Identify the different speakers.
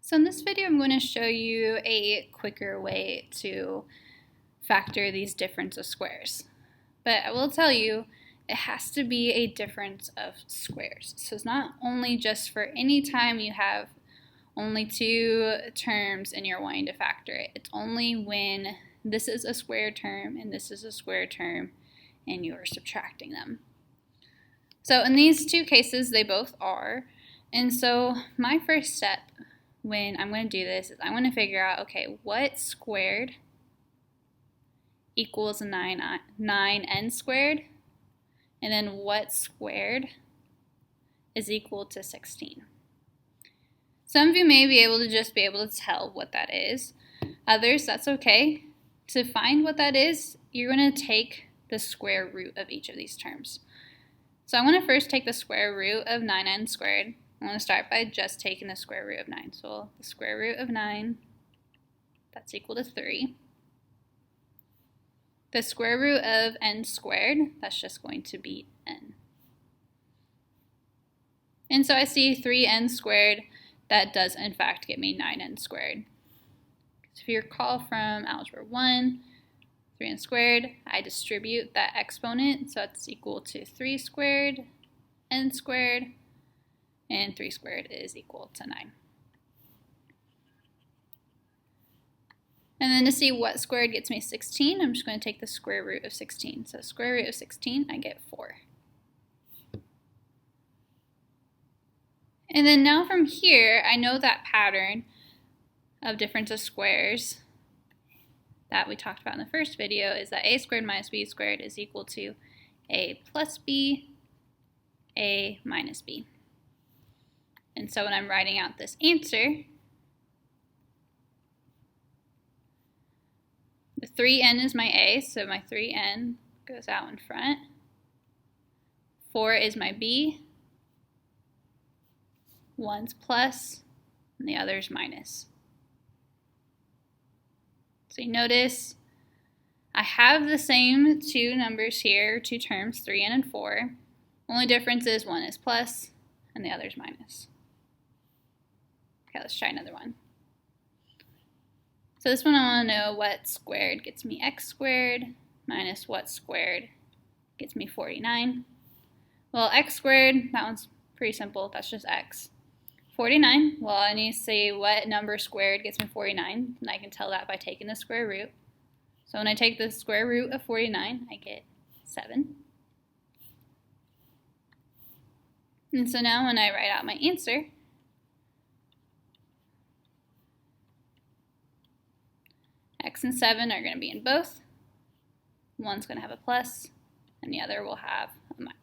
Speaker 1: So in this video, I'm going to show you a quicker way to factor these difference of squares. But I will tell you, it has to be a difference of squares. So it's not only just for any time you have only two terms and you're wanting to factor it. It's only when this is a square term and this is a square term and you're subtracting them. So in these two cases, they both are. And so my first step when I'm going to do this is I'm going to figure out, okay, what squared equals 9n squared, and then what squared is equal to 16. Some of you may be able to tell what that is. Others, that's okay. To find what that is, you're going to take the square root of each of these terms. So I'm going to first take the square root of 9n squared. I'm going to start by just taking the square root of 9. So the square root of 9, that's equal to 3. The square root of n squared, that's just going to be n. And so I see 3n squared, that does in fact get me 9n squared. So if you recall from Algebra 1, 3n squared, I distribute that exponent, so it's equal to 3 squared, n squared, and 3 squared is equal to 9. And then to see what squared gets me 16, I'm just going to take the square root of 16. So square root of 16, I get 4. And then now from here, I know that pattern of difference of squares that we talked about in the first video is that a squared minus b squared is equal to a plus b, a minus b. And so when I'm writing out this answer, the 3n is my a, so my 3n goes out in front. 4 is my b, 1's plus, and the other's minus. So you notice I have the same two numbers here, two terms, 3n and 4. Only difference is one is plus and the other's minus. Okay, let's try another one. So this one I want to know what squared gets me x squared minus what squared gets me 49. Well, x squared, that one's pretty simple, that's just x. 49, well, I need to see what number squared gets me 49, and I can tell that by taking the square root. So when I take the square root of 49, I get 7. And so now when I write out my answer, x and 7 are going to be in both. One's going to have a plus, and the other will have a minus.